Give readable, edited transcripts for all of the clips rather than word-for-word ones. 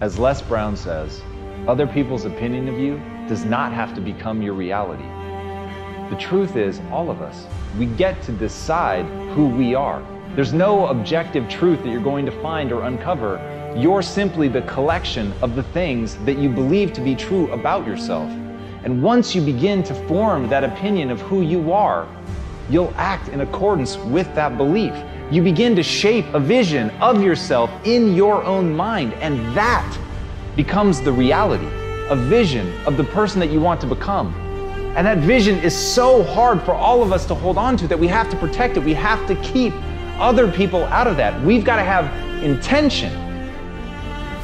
As Les Brown says, other people's opinion of you does not have to become your reality. The truth is, all of us, we get to decide who we are. There's no objective truth that you're going to find or uncover. You're simply the collection of the things that you believe to be true about yourself. And once you begin to form that opinion of who you are, you'll act in accordance with that belief. You begin to shape a vision of yourself in your own mind, and that becomes the reality, a vision of the person that you want to become. And that vision is so hard for all of us to hold on to that we have to protect it. We have to keep other people out of that. We've got to have intention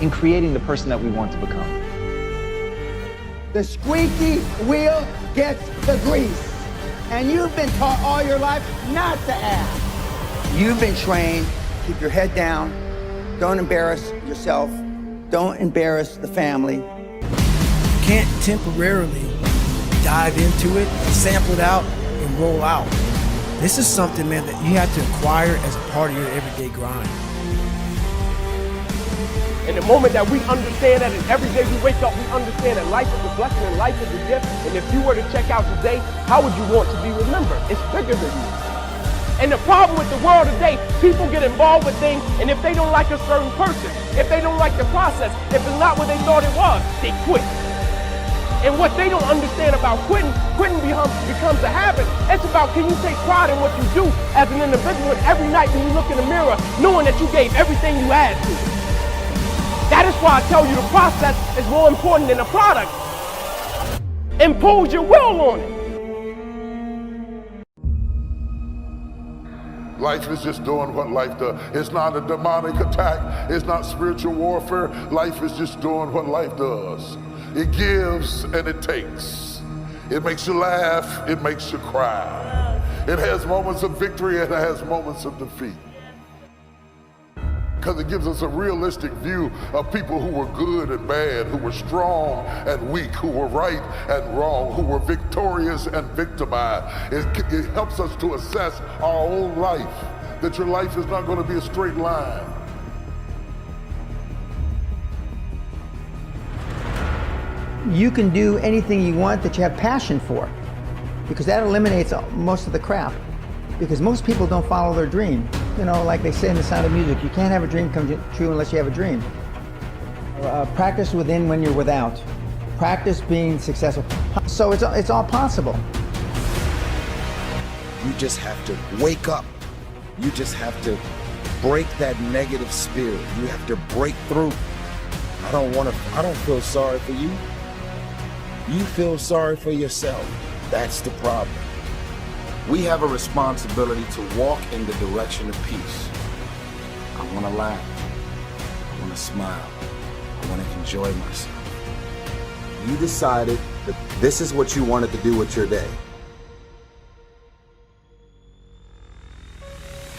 in creating the person that we want to become. The squeaky wheel gets the grease. And you've been taught all your life not to ask. You've been trained, keep your head down, don't embarrass yourself, don't embarrass the family. You can't temporarily dive into it, sample it out, and roll out. This is something, man, that you have to acquire as a part of your everyday grind. And the moment that we understand that, and every day we wake up, we understand that life is a blessing and life is a gift. And if you were to check out today, how would you want to be remembered? It's bigger than you. And the problem with the world today, people get involved with things, and if they don't like a certain person, if they don't like the process, if it's not what they thought it was, they quit. And what they don't understand about quitting becomes a habit. It's about, can you take pride in what you do as an individual, and every night when you look in the mirror, knowing that you gave everything you had to it. That is why I tell you the process is more important than the product. Impose your will on it. Life is just doing what life does. It's not a demonic attack. It's not spiritual warfare. Life is just doing what life does. It gives and it takes. It makes you laugh. It makes you cry. It has moments of victory and it has moments of defeat. Because it gives us a realistic view of people who were good and bad, who were strong and weak, who were right and wrong, who were victorious and victimized. It helps us to assess our own life, that your life is not going to be a straight line. You can do anything you want that you have passion for, because that eliminates most of the crap. Because most people don't follow their dream. You know, like they say in The Sound of Music, you can't have a dream come true unless you have a dream. Practice within when you're without. Practice being successful. So it's all possible. You just have to wake up. You just have to break that negative spirit. You have to break through. I don't feel sorry for you. You feel sorry for yourself. That's the problem. We have a responsibility to walk in the direction of peace. I want to laugh. I want to smile. I want to enjoy myself. You decided that this is what you wanted to do with your day.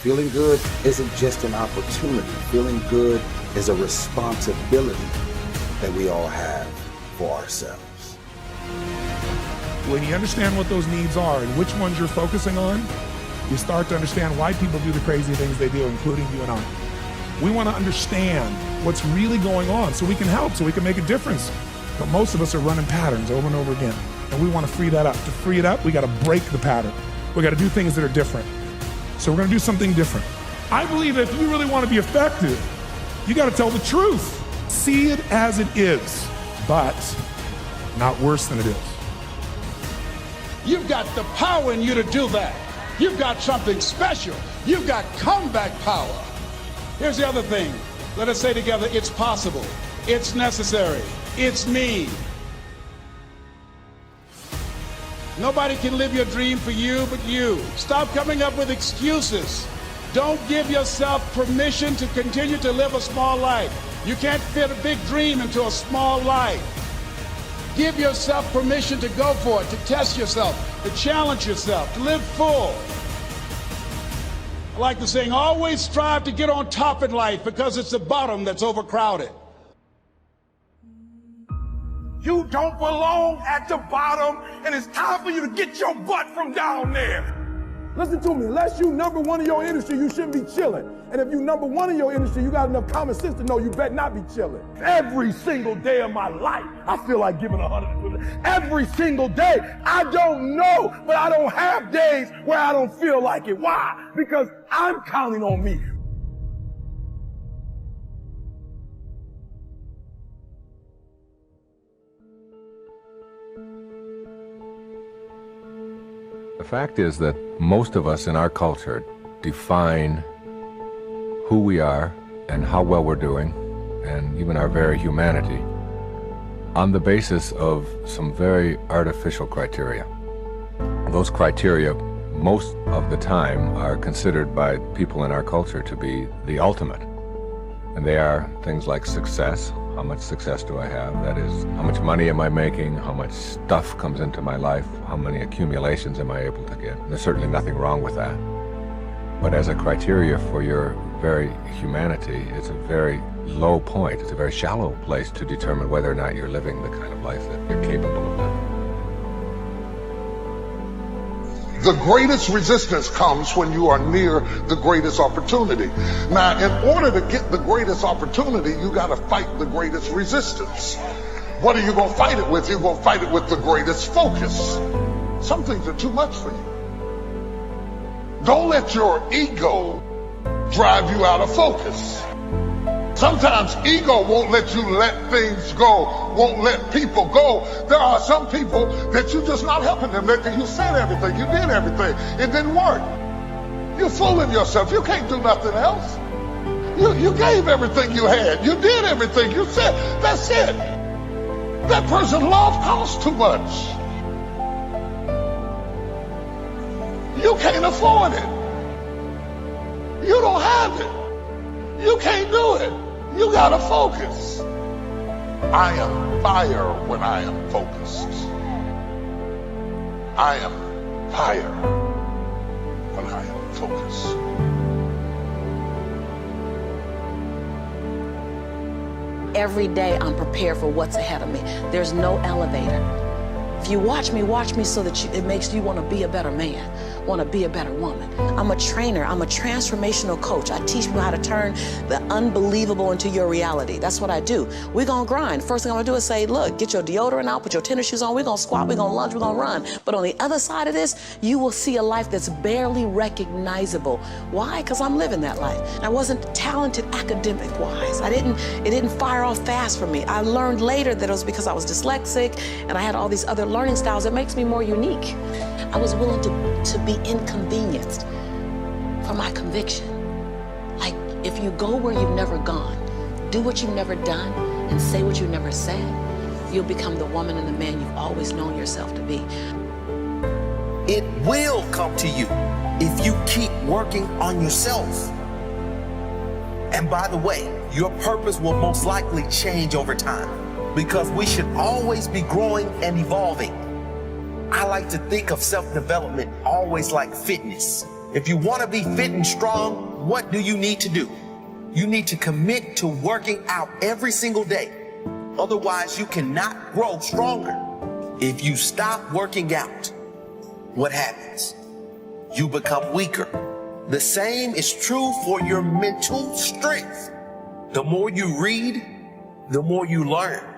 Feeling good isn't just an opportunity. Feeling good is a responsibility that we all have for ourselves. When you understand what those needs are and which ones you're focusing on, you start to understand why people do the crazy things they do, including you and I. We want to understand what's really going on so we can help, so we can make a difference. But most of us are running patterns over and over again, and we want to free that up. To free it up, we got to break the pattern. We got to do things that are different. So we're going to do something different. I believe that if you really want to be effective, you got to tell the truth. See it as it is, but not worse than it is. You've got the power in you to do that. You've got something special. You've got comeback power. Here's the other thing. Let us say together, it's possible. It's necessary. It's me. Nobody can live your dream for you but you. Stop coming up with excuses. Don't give yourself permission to continue to live a small life. You can't fit a big dream into a small life. Give yourself permission to go for it, to test yourself, to challenge yourself, to live full. I like the saying, always strive to get on top in life because it's the bottom that's overcrowded. You don't belong at the bottom, and it's time for you to get your butt from down there. Listen to me, unless you number one in your industry, you shouldn't be chilling. And if you number one in your industry, you got enough common sense to know you better not be chilling. Every single day of my life, I feel like giving 100%. Every single day. I don't know, but I don't have days where I don't feel like it. Why? Because I'm counting on me. The fact is that most of us in our culture define who we are and how well we're doing, and even our very humanity, on the basis of some very artificial criteria. Those criteria, most of the time, are considered by people in our culture to be the ultimate. And they are things like success. How much success do I have? That is, how much money am I making? How much stuff comes into my life? How many accumulations am I able to get? There's certainly nothing wrong with that. But as a criteria for your very humanity, it's a very low point. It's a very shallow place to determine whether or not you're living the kind of life that you're capable of living. The greatest resistance comes when you are near the greatest opportunity. Now, in order to get the greatest opportunity, you got to fight the greatest resistance. What are you going to fight it with? You're going to fight it with the greatest focus. Some things are too much for you. Don't let your ego drive you out of focus. Sometimes ego won't let you let things go, won't let people go. There are some people that you're just not helping them. You said everything, you did everything. It didn't work. You're fooling yourself. You can't do nothing else. You gave everything you had. You did everything. You said, that's it. That person's love costs too much. You can't afford it. You don't have it. You can't do it. You gotta focus. I am fire when I am focused. I am fire when I am focused. Every day I'm prepared for what's ahead of me. There's no elevator. If you watch me so that it makes you want to be a better man, want to be a better woman. I'm a trainer. I'm a transformational coach. I teach you how to turn the unbelievable into your reality. That's what I do. We're going to grind. First thing I'm going to do is say, look, get your deodorant out, put your tennis shoes on. We're going to squat, we're going to lunge, we're going to run. But on the other side of this, you will see a life that's barely recognizable. Why? Because I'm living that life. I wasn't talented academic-wise. It didn't fire off fast for me. I learned later that it was because I was dyslexic and I had all these other learning styles that makes me more unique. I was willing to be inconvenienced for my conviction. Like, if you go where you've never gone, do what you've never done, and say what you've never said, you'll become the woman and the man you've always known yourself to be. It will come to you if you keep working on yourself. And by the way, your purpose will most likely change over time, because we should always be growing and evolving. I like to think of self-development always like fitness. If you want to be fit and strong, what do you need to do? You need to commit to working out every single day. Otherwise, you cannot grow stronger. If you stop working out, what happens? You become weaker. The same is true for your mental strength. The more you read, the more you learn.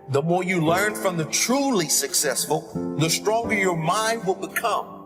The more you learn from the truly successful, the stronger your mind will become.